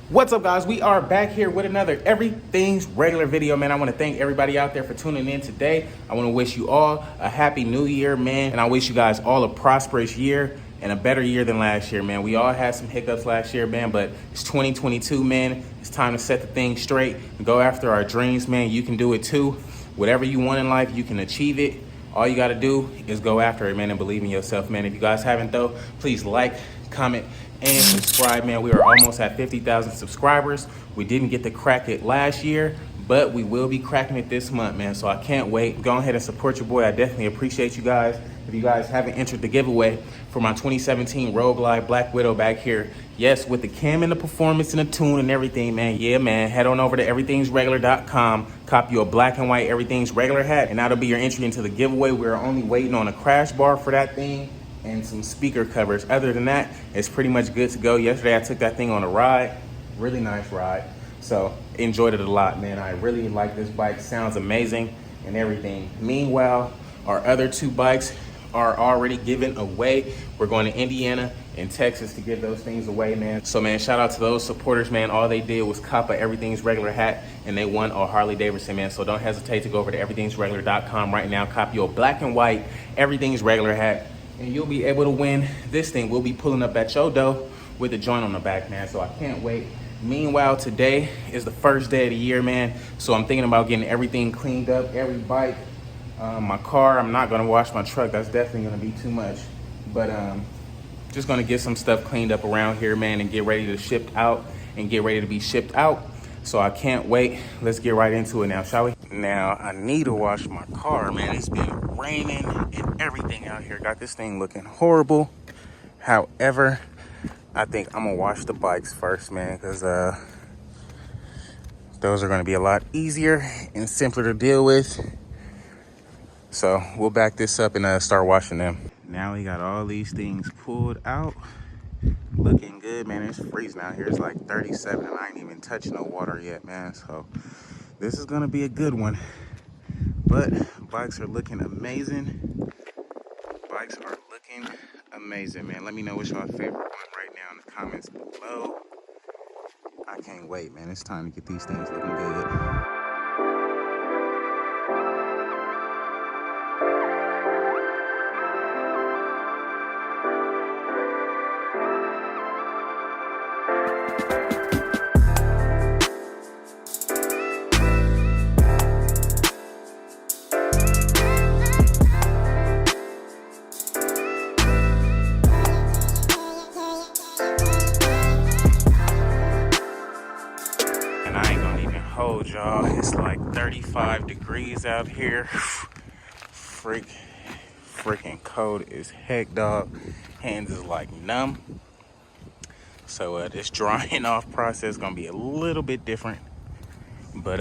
What's up, guys? We are back here with another Everything's Regular video, man. I want to thank everybody out there for tuning in today. I want to wish you all a happy new year, man. And I wish you guys all a prosperous year and a better year than last year, man. We all had some hiccups last year, man, but it's 2022, man. It's time to set the thing straight and go after our dreams, man. You can do it too. Whatever you want in life, you can achieve it. All you got to do is go after it, man, and believe in yourself, man. If you guys haven't, though, please like, comment, and subscribe, man. We are almost at 50,000 subscribers. We didn't get to crack it last year, but we will be cracking it this month, man. So I can't wait. Go ahead and support your boy. I definitely appreciate you guys. If you guys haven't entered the giveaway for my 2017 Rogue Glide Black Widow back here, yes, with the cam and the performance and the tune and everything, man. Yeah, man. Head on over to everythingsregular.com. Copy your black and white Everything's Regular hat, and that'll be your entry into the giveaway. We're only waiting on a crash bar for that thing and some speaker covers. Other than that, it's pretty much good to go. Yesterday, I took that thing on a ride. Really nice ride. So enjoyed it a lot, man. I really like this bike. Sounds amazing and everything. Meanwhile, our other two bikes are already given away. We're going to Indiana and Texas to give those things away, man. So, man, shout out to those supporters, man. All they did was cop a Everything's Regular hat, and they won a Harley Davidson, man. So don't hesitate to go over to everythingsregular.com right now. Copy your black and white Everything's Regular hat, and you'll be able to win this thing. We'll be pulling up at your door with the joint on the back, man. So I can't wait. Meanwhile, today is the first day of the year, man. So I'm thinking about getting everything cleaned up, every bike. My car, I'm not gonna wash my truck. That's definitely gonna be too much. But just gonna get some stuff cleaned up around here, man, and get ready to ship out and get ready to be shipped out. So I can't wait. Let's get right into it now, shall we? Now, I need to wash my car, man. It's been raining and everything out here. Got this thing looking horrible. However, I think I'm gonna wash the bikes first, man, because those are gonna be a lot easier and simpler to deal with. So we'll back this up and start washing them. Now we got all these things pulled out. Looking good, man. It's freezing out here. It's like 37 and I ain't even touching no water yet, man. So this is gonna be a good one. But bikes are looking amazing. Bikes are looking amazing, man. Let me know which my favorite one right now in the comments below. I can't wait, man. It's time to get these things looking good. Hold y'all, it's like 35 degrees out here. Freaking cold as heck, dog. Hands is like numb. So this drying off process gonna be a little bit different. But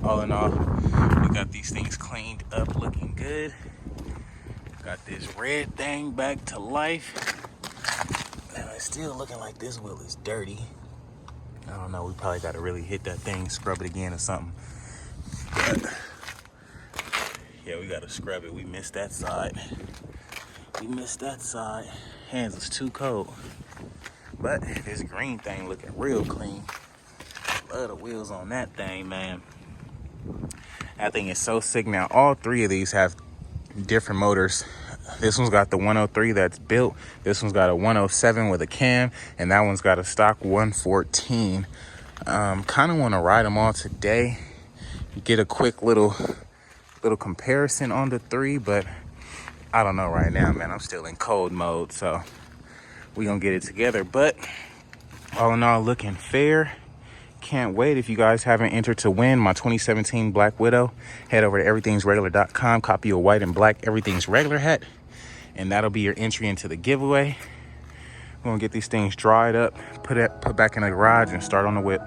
all in all, we got these things cleaned up, looking good. Got this red thing back to life. Now it's still looking like this wheel is dirty. I don't know, we probably got to really hit that thing, scrub it again or something. But yeah, we got to scrub it. We missed that side. Hands is too cold. But this green thing looking real clean. Love the wheels on that thing, man. That thing is so sick. Now, all three of these have different motors. This one's got the 103 that's built. This one's got a 107 with a cam, and that one's got a stock 114. Kind of want to ride them all today, get a quick little comparison on the three, but I don't know right now, man. I'm still in cold mode, so we gonna get it together. But all in all, looking fair. Can't wait. If you guys haven't entered to win my 2017 Black Widow, head over to everythingsregular.com, copy your white and black Everything's Regular hat, and that'll be your entry into the giveaway. We're gonna get these things dried up, put back in the garage, and start on the whip.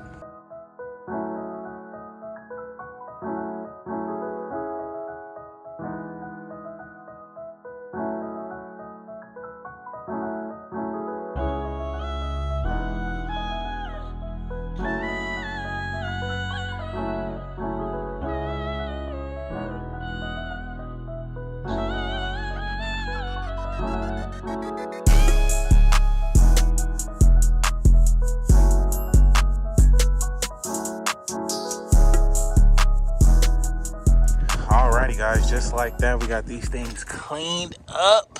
just like that, we got these things cleaned up,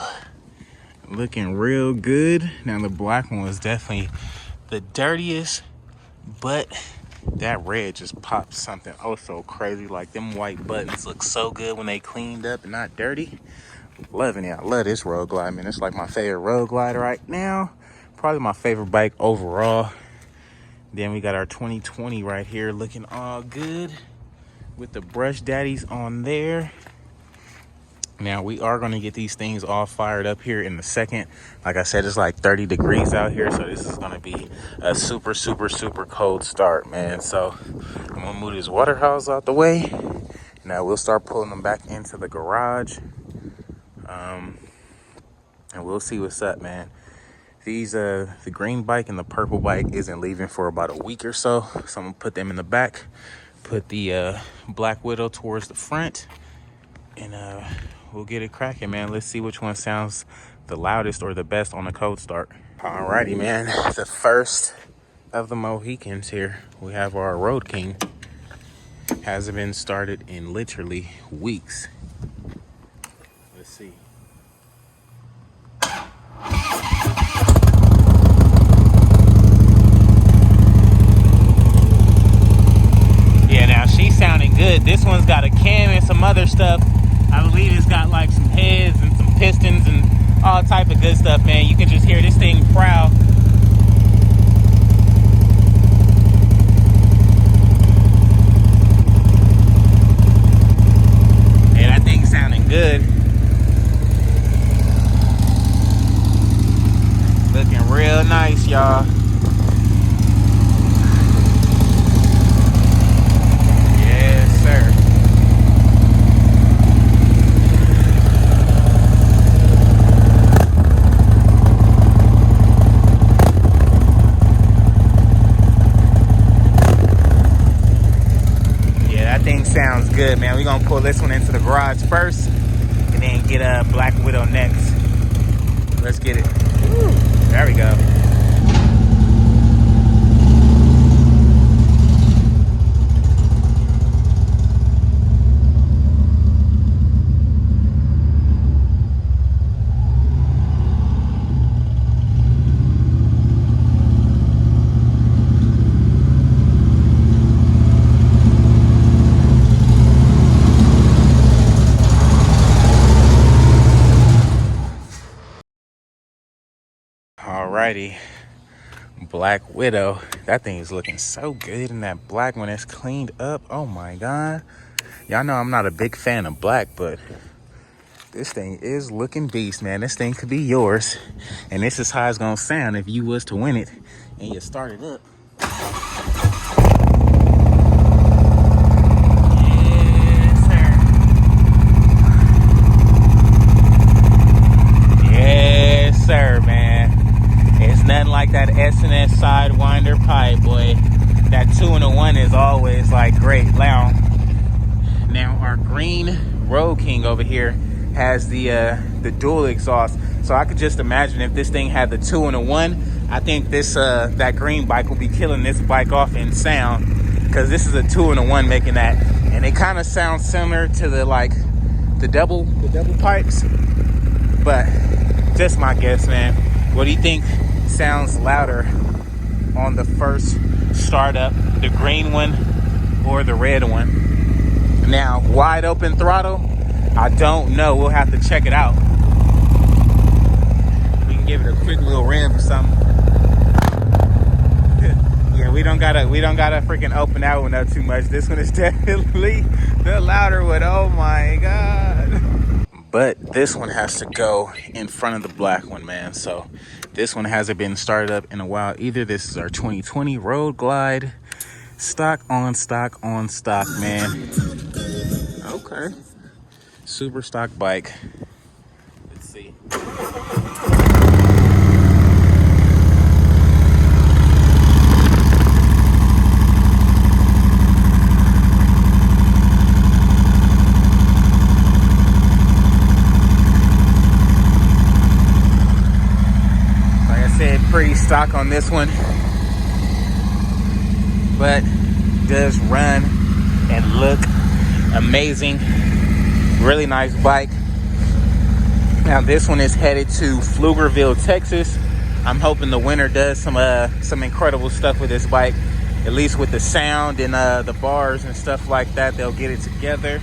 looking real good. Now the black one was definitely the dirtiest, but that red just popped something oh so crazy. Like, them white buttons look so good when they cleaned up and not dirty. Loving it. I love this Road Glide, man. It's like my favorite Road Glide right now. Probably my favorite bike overall. Then we got our 2020 right here, looking all good with the brush daddies on there. Now we are going to get these things all fired up here in a second. Like I said, it's like 30 degrees out here, so this is going to be a super cold start, man. So I'm going to move this water hose out the way. Now we'll start pulling them back into the garage, and we'll see what's up, man. These the green bike and the purple bike isn't leaving for about a week or so, so I'm gonna put them in the back, put the Black Widow towards the front, and we'll get it cracking, man. Let's see which one sounds the loudest or the best on the cold start. Alrighty, man. The first of the Mohicans here. We have our Road King. Hasn't been started in literally weeks. Let's see. Yeah, now she's sounding good. This one's got a cam and some other stuff. I believe it's got like some heads and some pistons and all type of good stuff, man. You can just hear this thing proud. Yeah, that thing's sounding good. Looking real nice, y'all. Yes, sir. Thing sounds good, man. We're gonna pull this one into the garage first and then get a Black Widow next. Let's get it. Woo. There we go. Alrighty, Black Widow. That thing is looking so good in that black when it's cleaned up. Oh my God. Y'all know I'm not a big fan of black, but this thing is looking beast, man. This thing could be yours. And this is how it's gonna sound if you was to win it and you start it up. Yes, sir. Yes, sir, man. It's nothing like that S&S Sidewinder pipe, boy. That 2-in-1 is always like great. Now our green Road King over here has the dual exhaust. So I could just imagine if this thing had the 2-in-1, I think this that green bike will be killing this bike off in sound, because this is a 2-in-1 making that, and it kind of sounds similar to the double pipes. But just my guess, man. What do you think sounds louder on the first startup, the green one or the red one? Now, wide open throttle, I don't know. We'll have to check it out. We can give it a quick little rev or something. Yeah, we don't gotta freaking open that one up too much. This one is definitely the louder one. Oh my God. But this one has to go in front of the black one, man. So this one hasn't been started up in a while either. This is our 2020 Road Glide. Stock on stock on stock, man. Okay. Super stock bike. Let's see. Pretty stock on this one, but does run and look amazing. Really nice bike. Now this one is headed to Pflugerville, Texas. I'm hoping the winner does some incredible stuff with this bike, at least with the sound and the bars and stuff like that. They'll get it together.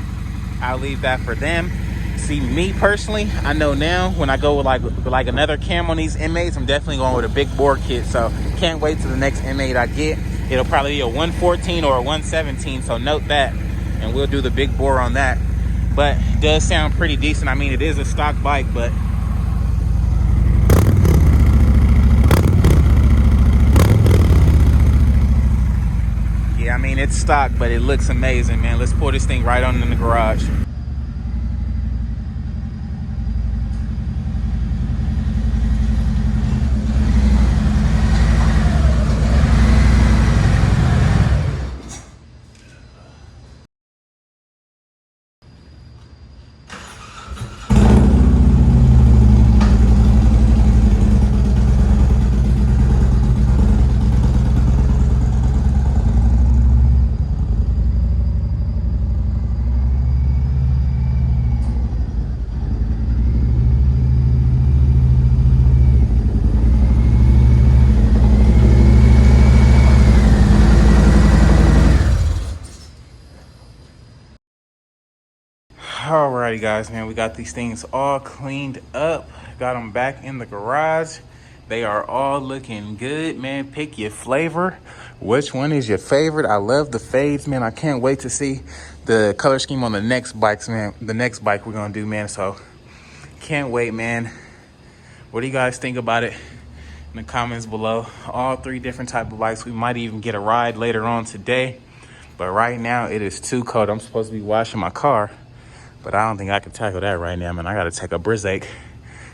I'll leave that for them. See, me personally, I know now when I go with like another cam on these M8s, I'm definitely going with a big bore kit. So can't wait till the next M8 I get. It'll probably be a 114 or a 117. So note that, and we'll do the big bore on that. But it does sound pretty decent. I mean, it is a stock bike, but yeah, I mean, it's stock, but it looks amazing, man. Let's pull this thing right on in the garage. Alrighty guys, man, we got these things all cleaned up, got them back in the garage. They are all looking good, man. Pick your flavor. Which one is your favorite? I love the fades, man. I can't wait to see the color scheme on the next bikes, man. The next bike we're gonna do, man. So can't wait, man. What do you guys think about it? In the comments below. All three different type of bikes. We might even get a ride later on today, but right now it is too cold. I'm supposed to be washing my car, but I don't think I can tackle that right now, man. I gotta take a Brizac.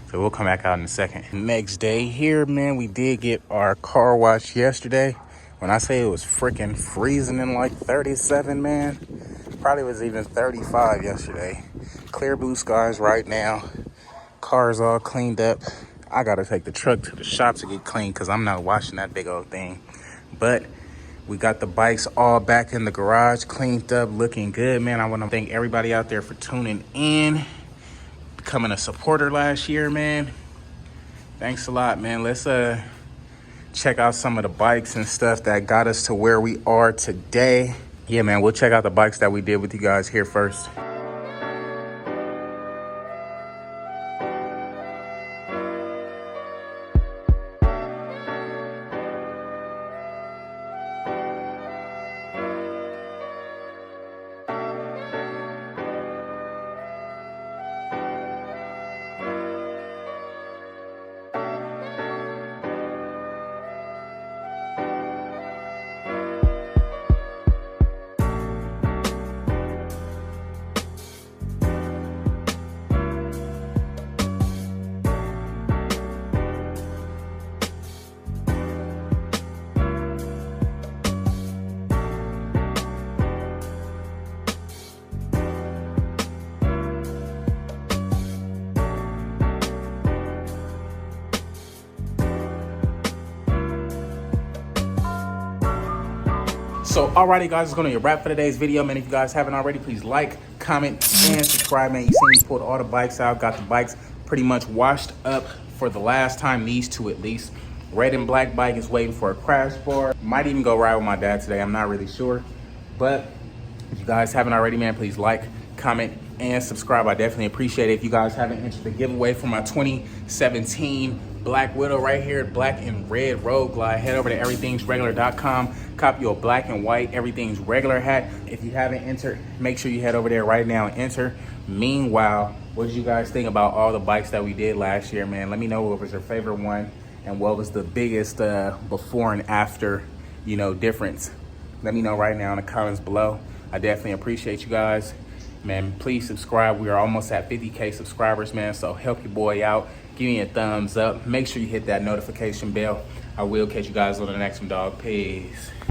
So we'll come back out in a second. Next day here, man, we did get our car washed yesterday. When I say it was freaking freezing in like 37, man, probably was even 35 yesterday. Clear blue skies right now. Car's all cleaned up. I gotta take the truck to the shop to get clean because I'm not washing that big old thing. But we got the bikes all back in the garage, cleaned up, looking good, man. I want to thank everybody out there for tuning in, becoming a supporter last year, man. Thanks a lot, man. Let's check out some of the bikes and stuff that got us to where we are today. Yeah, man, we'll check out the bikes that we did with you guys here first. So alrighty guys, it's gonna be a wrap for today's video, man. If you guys haven't already, please like, comment, and subscribe, man. You see me pulled all the bikes out, got the bikes pretty much washed up for the last time, these two at least. Red and black bike is waiting for a crash bar. Might even go ride with my dad today, I'm not really sure. But if you guys haven't already, man, please like, comment, and subscribe. I definitely appreciate it. If you guys haven't entered the giveaway for my 2017 Black Widow right here, black and red Road Glide, head over to everythingsregular.com, copy your black and white Everything's Regular hat. If you haven't entered, make sure you head over there right now and enter. Meanwhile, what did you guys think about all the bikes that we did last year, man? Let me know what was your favorite one and what was the biggest before and after, you know, difference. Let me know right now in the comments below. I definitely appreciate you guys. Man, please subscribe. We are almost at 50K subscribers, man, so help your boy out. Give me a thumbs up. Make sure you hit that notification bell. I will catch you guys on the next one, dog. Peace.